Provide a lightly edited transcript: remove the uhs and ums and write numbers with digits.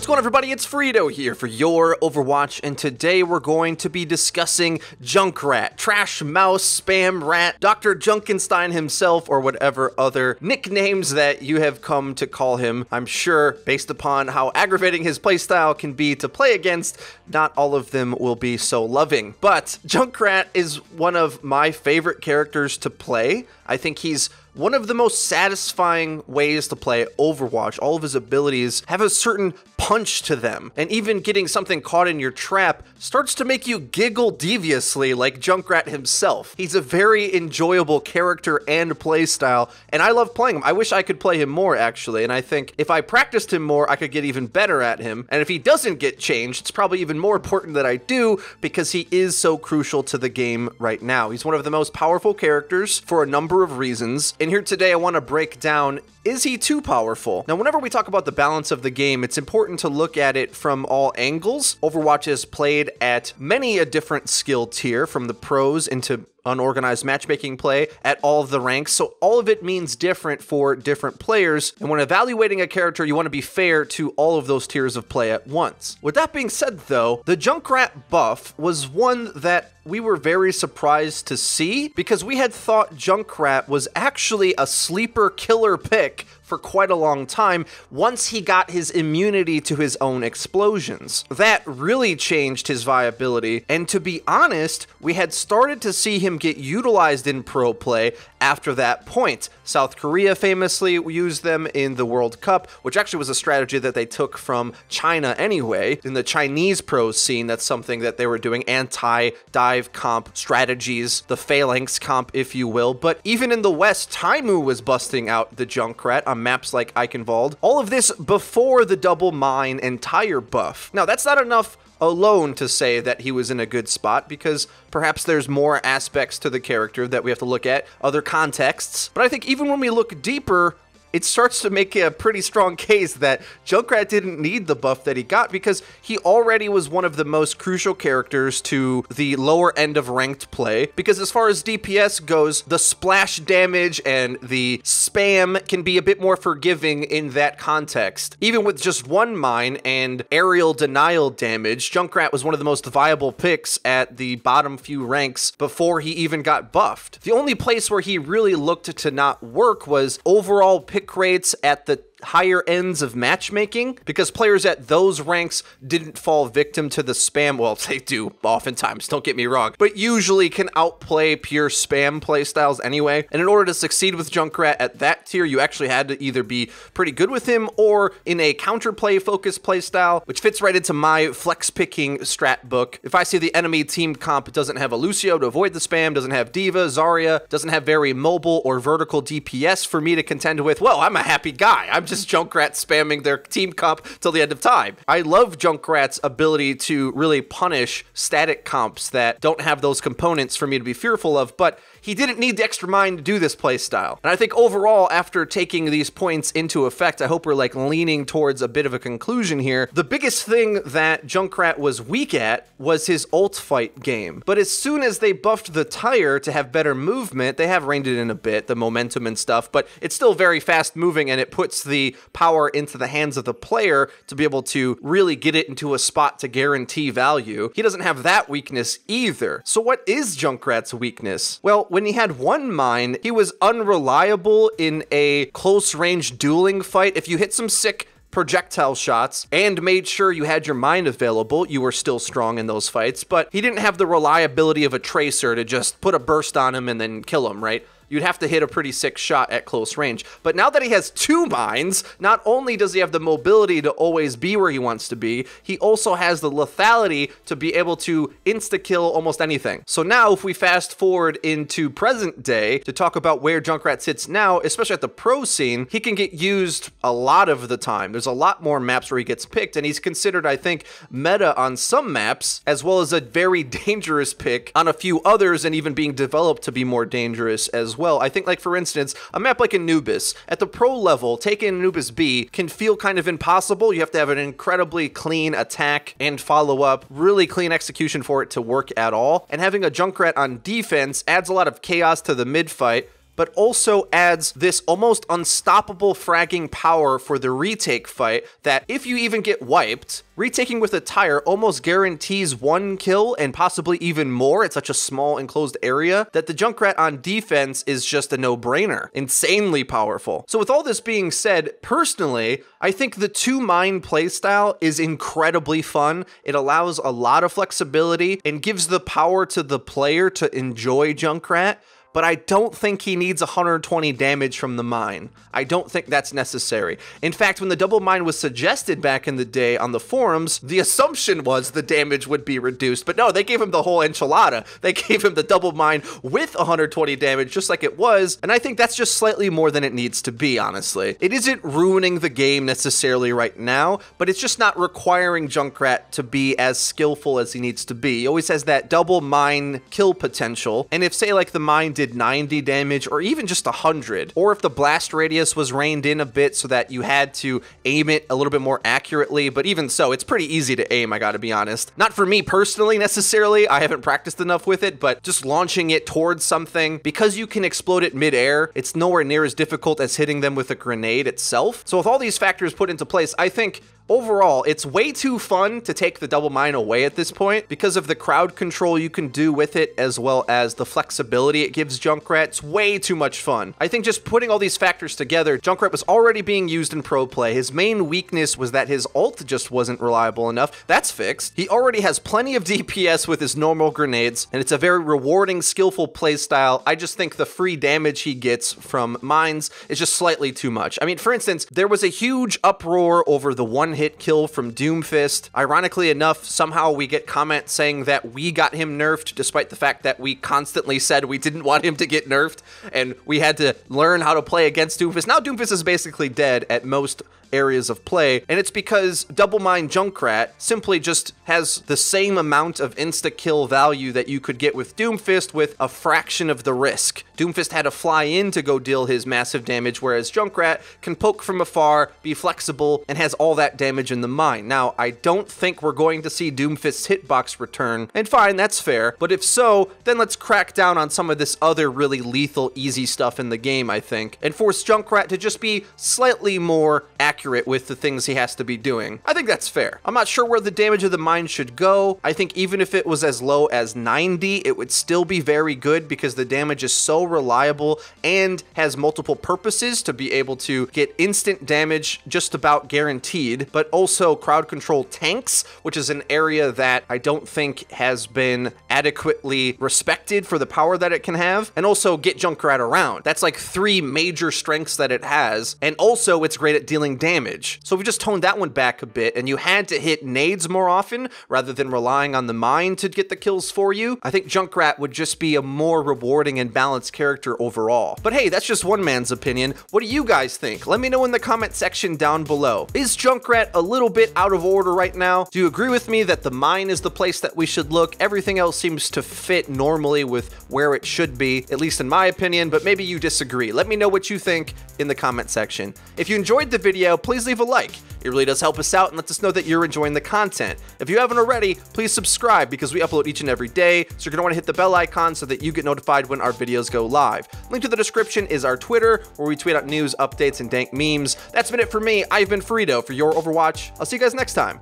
What's going on, everybody? It's Frito here for your Overwatch, and today we're going to be discussing Junkrat, Trash Mouse, Spam Rat, Dr. Junkenstein himself, or whatever other nicknames that you have come to call him. I'm sure, based upon how aggravating his playstyle can be to play against, not all of them will be so loving. But Junkrat is one of my favorite characters to play. I think he's one of the most satisfying ways to play Overwatch. All of his abilities have a certain punch to them, and even getting something caught in your trap starts to make you giggle deviously like Junkrat himself. He's a very enjoyable character and playstyle, and I love playing him. I wish I could play him more, actually, and I think if I practiced him more, I could get even better at him, and if he doesn't get changed, it's probably even more important that I do, because he is so crucial to the game right now. He's one of the most powerful characters for a number of reasons. And here today, I want to break down, is he too powerful? Now, whenever we talk about the balance of the game, it's important to look at it from all angles. Overwatch is played at many a different skill tier, from the pros into unorganized matchmaking play at all of the ranks, so all of it means different for different players, and when evaluating a character, you want to be fair to all of those tiers of play at once. With that being said, though, the Junkrat buff was one that we were very surprised to see, because we had thought Junkrat was actually a sleeper killer pick for quite a long time once he got his immunity to his own explosions. That really changed his viability, and to be honest, we had started to see him get utilized in pro play after that point. South Korea famously used them in the World Cup, which actually was a strategy that they took from China anyway. In the Chinese pro scene, that's something that they were doing, anti-dive comp strategies, the phalanx comp, if you will. But even in the West, Taimu was busting out the Junkrat on maps like Eichenwald. All of this before the double mine and tire buff. Now, that's not enough alone to say that he was in a good spot, because perhaps there's more aspects to the character that we have to look at, other contexts. But I think even when we look deeper, it starts to make a pretty strong case that Junkrat didn't need the buff that he got, because he already was one of the most crucial characters to the lower end of ranked play. Because as far as DPS goes, the splash damage and the spam can be a bit more forgiving in that context. Even with just one mine and aerial denial damage, Junkrat was one of the most viable picks at the bottom few ranks before he even got buffed. The only place where he really looked to not work was overall pick rates at the higher ends of matchmaking, because players at those ranks didn't fall victim to the spam. Well, they do oftentimes, don't get me wrong, but usually can outplay pure spam playstyles anyway. And in order to succeed with Junkrat at that tier, you actually had to either be pretty good with him or in a counterplay focused playstyle, which fits right into my flex picking strat book. If I see the enemy team comp doesn't have a Lucio to avoid the spam, doesn't have Diva, Zarya, doesn't have very mobile or vertical DPS for me to contend with, well, I'm a happy guy. I'm just Junkrat spamming their team comp till the end of time. I love Junkrat's ability to really punish static comps that don't have those components for me to be fearful of, but he didn't need the extra mine to do this playstyle. And I think overall, after taking these points into effect, I hope we're like leaning towards a bit of a conclusion here. The biggest thing that Junkrat was weak at was his ult fight game. But as soon as they buffed the tire to have better movement, they have reined it in a bit, the momentum and stuff, but it's still very fast moving, and it puts the power into the hands of the player to be able to really get it into a spot to guarantee value. He doesn't have that weakness either. So what is Junkrat's weakness? Well, when he had one mine, he was unreliable in a close range dueling fight. If you hit some sick projectile shots and made sure you had your mine available, you were still strong in those fights, but he didn't have the reliability of a tracer to just put a burst on him and then kill him, right? You'd have to hit a pretty sick shot at close range. But now that he has two mines, not only does he have the mobility to always be where he wants to be, he also has the lethality to be able to insta-kill almost anything. So now if we fast forward into present day to talk about where Junkrat sits now, especially at the pro scene, he can get used a lot of the time. There's a lot more maps where he gets picked, and he's considered, I think, meta on some maps, as well as a very dangerous pick on a few others, and even being developed to be more dangerous as well. I think, like, for instance, a map like Anubis, at the pro level, taking Anubis B can feel kind of impossible. You have to have an incredibly clean attack and follow-up, really clean execution for it to work at all. And having a Junkrat on defense adds a lot of chaos to the mid-fight, but also adds this almost unstoppable fragging power for the retake fight that if you even get wiped, retaking with a tire almost guarantees 1 kill and possibly even more. It's such a small enclosed area that the Junkrat on defense is just a no-brainer. Insanely powerful. So with all this being said, personally, I think the 2-mine playstyle is incredibly fun. It allows a lot of flexibility and gives the power to the player to enjoy Junkrat, but I don't think he needs 120 damage from the mine. I don't think that's necessary. In fact, when the double mine was suggested back in the day on the forums, the assumption was the damage would be reduced, but no, they gave him the whole enchilada. They gave him the double mine with 120 damage, just like it was, and I think that's just slightly more than it needs to be, honestly. It isn't ruining the game necessarily right now, but it's just not requiring Junkrat to be as skillful as he needs to be. He always has that double mine kill potential, and if, say, like the mine did 90 damage or even just 100, or if the blast radius was reined in a bit so that you had to aim it a little bit more accurately, but even so, it's pretty easy to aim, I gotta be honest. Not for me personally necessarily, I haven't practiced enough with it, but just launching it towards something, because you can explode it mid-air, it's nowhere near as difficult as hitting them with a grenade itself. So with all these factors put into place, I think overall, it's way too fun to take the double mine away at this point because of the crowd control you can do with it, as well as the flexibility it gives Junkrat. It's way too much fun. I think just putting all these factors together, Junkrat was already being used in pro play. His main weakness was that his ult just wasn't reliable enough. That's fixed. He already has plenty of DPS with his normal grenades, and it's a very rewarding, skillful playstyle. I just think the free damage he gets from mines is just slightly too much. I mean, for instance, there was a huge uproar over the one-hit kill from Doomfist. Ironically enough, somehow we get comments saying that we got him nerfed, despite the fact that we constantly said we didn't want him to get nerfed, and we had to learn how to play against Doomfist. Now Doomfist is basically dead at most areas of play, and it's because double mine Junkrat simply just has the same amount of insta-kill value that you could get with Doomfist with a fraction of the risk. Doomfist had to fly in to go deal his massive damage, whereas Junkrat can poke from afar, be flexible, and has all that damage in the mine. Now, I don't think we're going to see Doomfist's hitbox return, and fine, that's fair, but if so, then let's crack down on some of this other really lethal, easy stuff in the game, I think, and force Junkrat to just be slightly more accurate with the things he has to be doing. I think that's fair. I'm not sure where the damage of the mine should go. I think even if it was as low as 90, it would still be very good because the damage is so reliable and has multiple purposes to be able to get instant damage just about guaranteed, but also crowd control tanks, which is an area that I don't think has been adequately respected for the power that it can have, and also get Junkrat around. That's like 3 major strengths that it has, and also it's great at dealing damage. So we just toned that one back a bit, and you had to hit nades more often rather than relying on the mine to get the kills for you. I think Junkrat would just be a more rewarding and balanced character overall. But hey, that's just one man's opinion. What do you guys think? Let me know in the comment section down below. Is Junkrat a little bit out of order right now? Do you agree with me that the mine is the place that we should look? Everything else seems to fit normally with where it should be, at least in my opinion, but maybe you disagree. Let me know what you think in the comment section. If you enjoyed the video, please leave a like. It really does help us out and lets us know that you're enjoying the content. If you haven't already, please subscribe because we upload each and every day, so you're going to want to hit the bell icon so that you get notified when our videos go live. Link to the description is our Twitter, where we tweet out news, updates, and dank memes. That's been it for me. I've been Frito for your Overwatch. I'll see you guys next time.